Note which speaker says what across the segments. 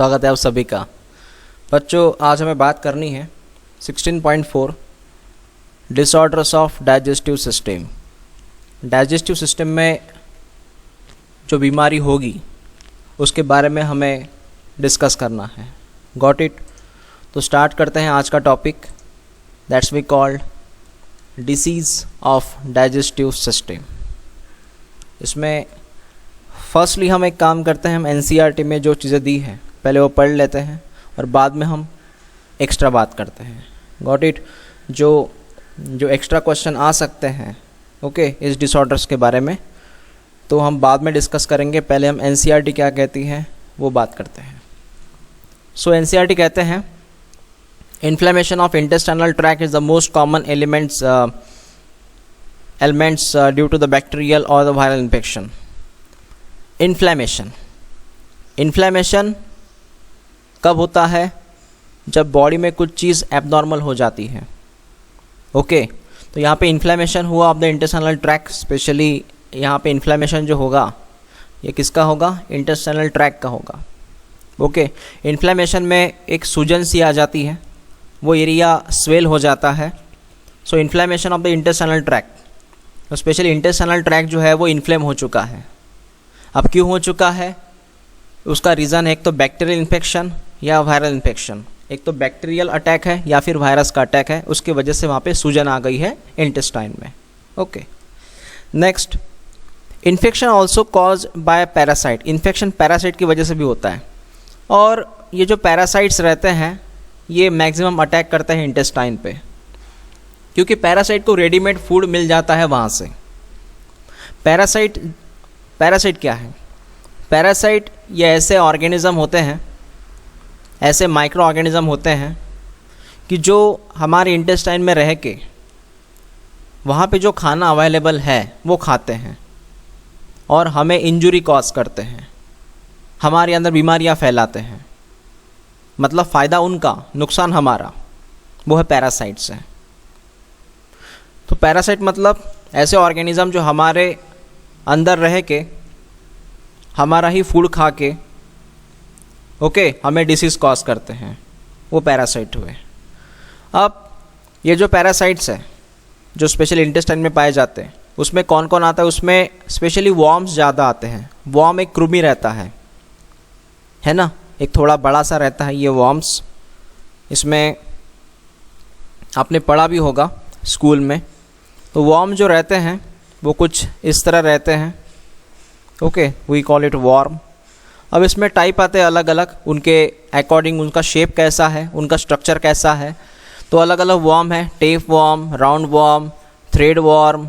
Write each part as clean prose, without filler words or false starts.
Speaker 1: स्वागत है आप सभी का। बच्चों, आज हमें बात करनी है 16.4 disorders of digestive system. Digestive system में जो बीमारी होगी उसके बारे में हमें डिस्कस करना है। Got it? तो स्टार्ट करते हैं आज का topic, that's we called disease of digestive system. इसमें फर्स्टली हम एक काम करते हैं, हम एनसीईआरटी में जो चीज़ें दी हैं पहले वो पढ़ लेते हैं और बाद में हम एक्स्ट्रा बात करते हैं। Got it? जो एक्स्ट्रा क्वेश्चन आ सकते हैं ओके इस डिसऑर्डर्स के बारे में तो हम बाद में डिस्कस करेंगे। पहले हम एनसीईआरटी क्या कहती है वो बात करते हैं। सो एनसीईआरटी कहते हैं inflammation of intestinal tract is the most common elements due to the bacterial और द वायरल इन्फेक्शन। इन्फ्लेमेशन कब होता है? जब बॉडी में कुछ चीज़ एबनॉर्मल हो जाती है। ओके तो यहाँ पे इन्फ्लेमेशन हुआ of the intestinal tract, specially यहाँ पे इन्फ्लेमेशन जो होगा ये किसका होगा? इंटेस्टाइनल ट्रैक्ट का होगा। ओके इन्फ्लेमेशन में एक सूजन सी आ जाती है, वो एरिया स्वेल हो जाता है। So inflammation of the intestinal tract, specially intestinal tract जो है वो इन्फ्लेम हो चुका है। अब क्यों हो चुका है? उसका रीज़न है एक तो बैक्टीरियल इन्फेक्शन या वायरल इन्फेक्शन। एक तो बैक्टीरियल अटैक है या फिर वायरस का अटैक है, उसकी वजह से वहाँ पे सूजन आ गई है इंटेस्टाइन में। Okay next, infection also cause by parasite. Infection parasite की वजह से भी होता है और ये जो पैरासाइट्स रहते हैं ये मैक्सिमम अटैक करते हैं इंटेस्टाइन पे, क्योंकि पैरासाइट को रेडीमेड फूड मिल जाता है वहाँ से। पैरासाइट क्या है? पैरासाइट ये ऐसे ऑर्गेनिज़म होते हैं, ऐसे माइक्रो ऑर्गेनिज़म होते हैं कि जो हमारे इंटेस्टाइन में रह के वहाँ पे जो खाना अवेलेबल है वो खाते हैं और हमें इंजुरी कॉज करते हैं, हमारे अंदर बीमारियाँ फैलाते हैं। मतलब फ़ायदा उनका, नुकसान हमारा, वो है पैरासाइट्स है। तो पैरासाइट मतलब ऐसे ऑर्गेनिज़म जो हमारे अंदर रह के हमारा ही फूड खा के ओके हमें डिसीज़ कॉज करते हैं, वो पैरासाइट हुए। अब ये जो पैरासाइट्स हैं जो स्पेशली इंटेस्टाइन में पाए जाते हैं उसमें कौन कौन आता है? उसमें स्पेशली वॉर्म्स ज़्यादा आते हैं। वॉर्म एक कृमि रहता है ना, एक थोड़ा बड़ा सा रहता है ये वॉर्म्स। इसमें आपने पढ़ा भी होगा स्कूल में। तो वॉर्म जो रहते हैं वो कुछ इस तरह रहते हैं। Okay we call it worm. अब इसमें टाइप आते हैं अलग अलग, उनके अकॉर्डिंग उनका शेप कैसा है, उनका स्ट्रक्चर कैसा है। तो अलग अलग वॉर्म है, tape worm, round worm, thread worm,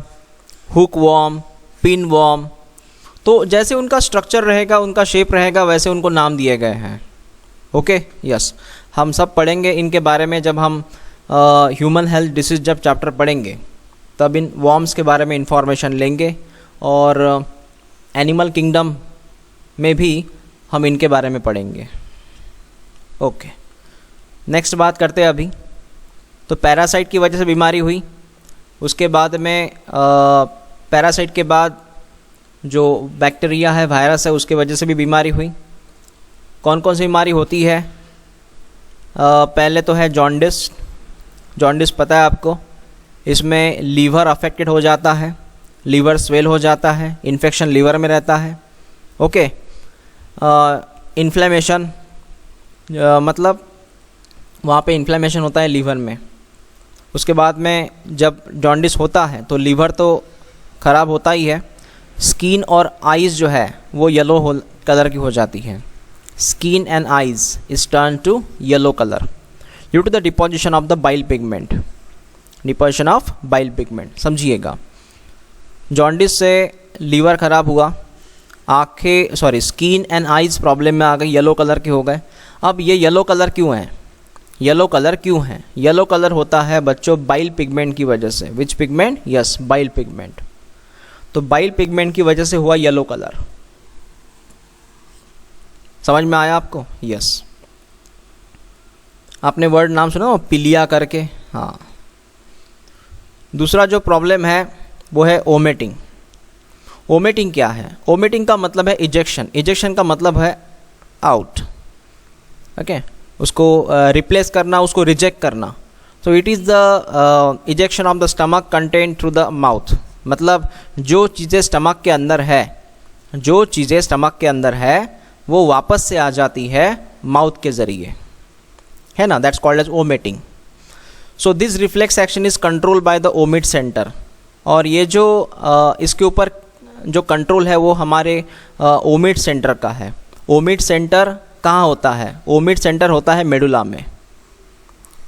Speaker 1: hook worm, pin worm. तो जैसे उनका स्ट्रक्चर रहेगा, उनका शेप रहेगा, वैसे उनको नाम दिए गए हैं। ओके यस, हम सब पढ़ेंगे इनके बारे में जब हम ह्यूमन हेल्थ डिसीज जब चैप्टर पढ़ेंगे तब इन वॉर्म्स के बारे में इंफॉर्मेशन लेंगे और एनिमल किंगडम में भी हम इनके बारे में पढ़ेंगे। ओके नेक्स्ट बात करते हैं अभी। तो पैरासाइट की वजह से बीमारी हुई, उसके बाद में पैरासाइट के बाद जो बैक्टीरिया है, वायरस है, उसके वजह से भी बीमारी हुई। कौन कौन सी बीमारी होती है? पहले तो है जॉन्डिस। जॉन्डिस पता है आपको? इसमें लीवर अफेक्टेड हो जाता है, लीवर स्वेल हो जाता है, इन्फेक्शन लीवर में रहता है। ओके इन्फ्लेमेशन मतलब वहाँ पे इन्फ्लेमेशन होता है लीवर में। उसके बाद में जब जॉन्डिस होता है तो लीवर तो ख़राब होता ही है, स्किन और आइज़ जो है वो येलो कलर की हो जाती है। Skin and eyes is turn to yellow colour due to the deposition of the bile pigment. Deposition of bile pigment समझिएगा। जॉन्डिस से लीवर ख़राब हुआ, आँखें स्किन एंड आइज़ प्रॉब्लम में आ गई, येलो कलर के हो गए। अब ये येलो कलर क्यों है? येलो कलर होता है बच्चों बाइल पिगमेंट की वजह से। विच पिगमेंट? Yes bile pigment. तो बाइल पिगमेंट की वजह से हुआ येलो कलर। समझ में आया आपको? यस। आपने वर्ड नाम सुना पीलिया करके? हाँ। दूसरा जो प्रॉब्लम है वो है ओमेटिंग। ओमेटिंग क्या है? ओमेटिंग का मतलब है इजेक्शन। इजेक्शन का मतलब है आउट। ओके, उसको रिप्लेस करना, उसको रिजेक्ट करना। So it is the ejection of the stomach content through the mouth. मतलब जो चीज़ें स्टमक के अंदर है, जो चीज़ें स्टमक के अंदर है वो वापस से आ जाती है माउथ के ज़रिए, है ना, that's called as vomiting. So this reflex action is control by the vomit centre. और ये जो इसके ऊपर जो कंट्रोल है वो हमारे ओमिट सेंटर का है। ओमिट सेंटर कहाँ होता है? ओमिट सेंटर होता है मेडुला में।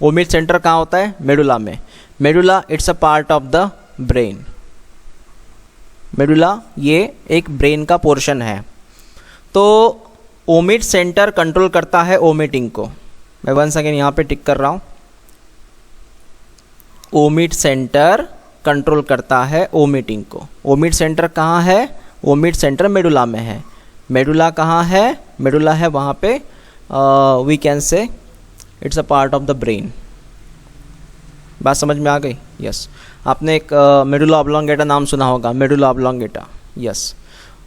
Speaker 1: ओमिट सेंटर कहाँ होता है? मेडुला में। Medulla it's a part of the brain. Medulla ये एक ब्रेन का पोर्शन है। तो ओमिट सेंटर कंट्रोल करता है ओमिटिंग को। मैं वंस अगेन यहाँ पे टिक कर रहा हूँ। ओमिट सेंटर कंट्रोल करता है ओमिटिंग को। ओमिट सेंटर कहाँ है? ओमिट सेंटर मेडुला में है। मेडुला कहाँ है? मेडुला है वहाँ पे, we can say it's a part of the brain. बात समझ में आ गई? यस। आपने एक मेडुला ऑब्लोंगेटा नाम सुना होगा, medulla oblongata. Yes.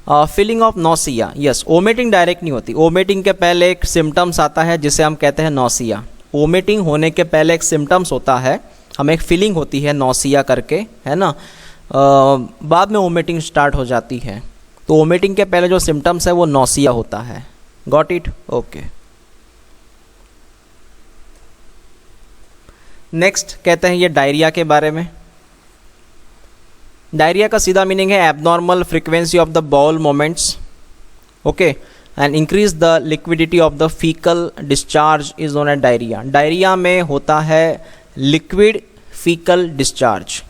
Speaker 1: Feeling of nausea. Yes, omitting direct नहीं होती। ओमिटिंग के पहले एक सिम्टम्स आता है जिसे हम कहते हैं नॉसिया। ओमिटिंग होने के पहले एक सिम्टम्स होता है, हमें एक फीलिंग होती है नॉसिया करके, है ना। बाद में ओमिटिंग स्टार्ट हो जाती है। तो ओमिटिंग के पहले जो सिम्टम्स है वो नॉसिया होता है। Got it? ओके। नेक्स्ट कहते हैं ये डायरिया के बारे में। डायरिया का सीधा मीनिंग है abnormal frequency of the bowel movements, okay, and increase the liquidity of the faecal discharge is known as diarrhoea. Diarrhoea में होता है लिक्विड फीकल डिस्चार्ज,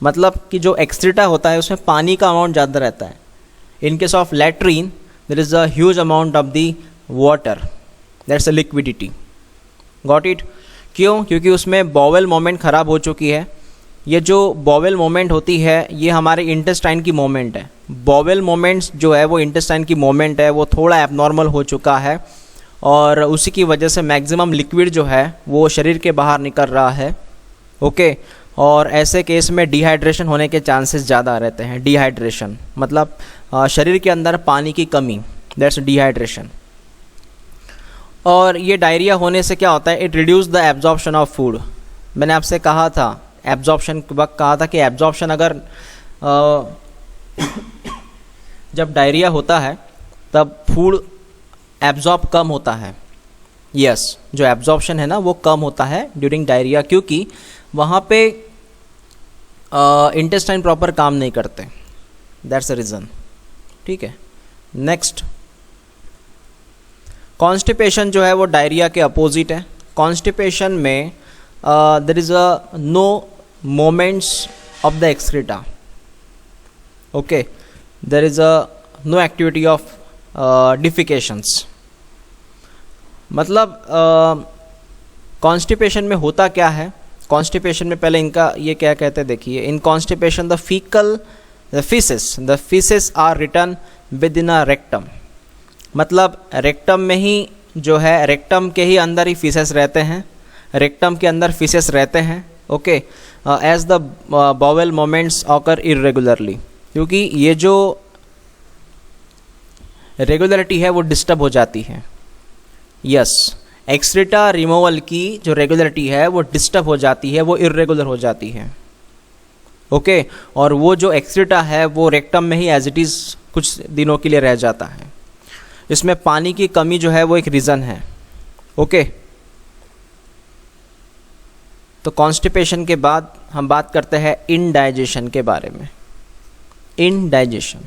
Speaker 1: मतलब कि जो एक्सक्रीटा होता है उसमें पानी का अमाउंट ज़्यादा रहता है। In case of latrine there is a huge amount of the water, that's a liquidity. Got it? क्यों? क्योंकि उसमें बॉवेल मोमेंट ख़राब हो चुकी है। ये जो बॉवेल मोमेंट होती है ये हमारे इंटेस्टाइन की मोमेंट है। बॉवेल मोमेंट्स जो है वो इंटेस्टाइन की मोमेंट है, वो थोड़ा एबनॉर्मल हो चुका है और उसी की वजह से मैक्सिमम लिक्विड जो है वो शरीर के बाहर निकल रहा है, ओके। और ऐसे केस में डिहाइड्रेशन होने के चांसेस ज़्यादा रहते हैं। डिहाइड्रेशन मतलब शरीर के अंदर पानी की कमी, दैट्स डिहाइड्रेशन। और ये डायरिया होने से क्या होता है? It reduce the absorption of food. मैंने आपसे कहा था एब्जॉर्प्शन के वक्त कहा था कि एब्जॉर्प्शन अगर जब डायरिया होता है तब फूड एब्जॉर्ब कम होता है। यस, जो एब्जॉर्प्शन है ना वो कम होता है ड्यूरिंग डायरिया, क्योंकि वहाँ पे इंटेस्टाइन प्रॉपर काम नहीं करते। दैट्स अ रीज़न, ठीक है। नेक्स्ट, कॉन्स्टिपेशन जो है वो डायरिया के अपोजिट है। कॉन्स्टिपेशन में there is a no moments of the excreta, okay, there is a no activity of defecations. मतलब कॉन्स्टिपेशन में होता क्या है? कॉन्स्टिपेशन में पहले इनका ये क्या कहते हैं देखिए। In constipation the faeces are return within a rectum. मतलब रेक्टम में ही जो है, रेक्टम के ही अंदर ही फीसेस रहते हैं, रेक्टम के अंदर फीसेस रहते हैं, okay, as the bowel movements occur irregularly. क्योंकि ये जो रेगुलरिटी है वो डिस्टर्ब हो जाती है। यस, एक्सक्रीटा रिमूवल की जो रेगुलरिटी है वो डिस्टर्ब हो जाती है, वो इरेगुलर हो जाती है, ओके। और वो जो एक्सक्रीटा है वो रेक्टम में ही एज इट इज़ कुछ दिनों के लिए रह जाता है। इसमें पानी की कमी जो है वो एक रीज़न है, ओके। तो कॉन्स्टिपेशन के बाद हम बात करते हैं इनडाइजेशन के बारे में। Indigestion,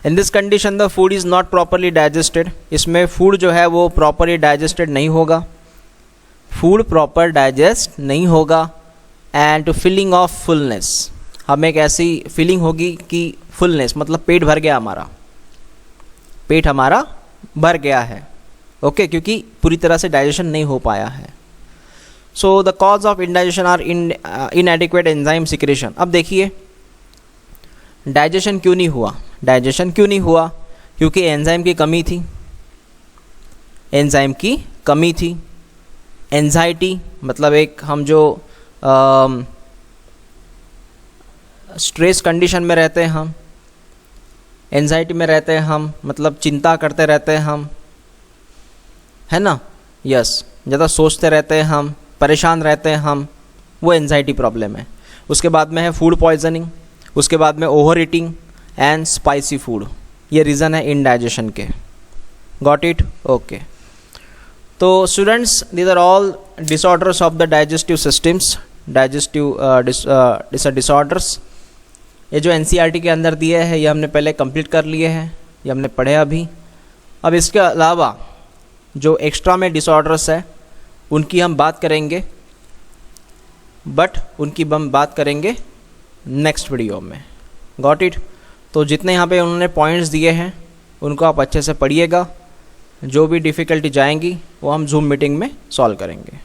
Speaker 1: in this condition the food is not properly digested. इसमें फूड जो है वो प्रॉपरली डाइजेस्टेड नहीं होगा, फूड प्रॉपर डाइजेस्ट नहीं होगा। And to feeling of fullness, हमें एक ऐसी फीलिंग होगी कि फुलनेस मतलब पेट भर गया, हमारा पेट हमारा भर गया है, ओके, क्योंकि पूरी तरह से डाइजेशन नहीं हो पाया है। So the cause of indigestion are inadequate enzyme secretion. अब देखिए डाइजेशन क्यों नहीं हुआ? डाइजेशन क्यों नहीं हुआ? क्योंकि एंजाइम की कमी थी, एंजाइम की कमी थी। एंजाइटी मतलब एक हम जो स्ट्रेस कंडीशन में रहते हैं, हम एंजाइटी में रहते हैं, हम मतलब चिंता करते रहते हैं हम, है ना। यस, ज़्यादा सोचते रहते हैं हम, परेशान रहते हैं हम, वो एंजाइटी प्रॉब्लम है। उसके बाद में है फूड पॉइजनिंग, उसके बाद में over eating and spicy food, ये रीज़न है इनडाइजेशन के। Got it? ओके। तो students, these are all disorders of the digestive systems, digestive disorders. ये जो एनसीईआरटी के अंदर दिए हैं ये हमने पहले कंप्लीट कर लिए हैं, ये हमने पढ़े अभी। अब इसके अलावा जो एक्स्ट्रा में डिसऑर्डर्स है उनकी हम बात करेंगे, बट उनकी हम बात करेंगे नेक्स्ट वीडियो में। Got it? तो जितने यहाँ पे उन्होंने पॉइंट्स दिए हैं उनको आप अच्छे से पढ़िएगा, जो भी डिफ़िकल्टी जाएंगी वो हम जूम मीटिंग में सॉल्व करेंगे।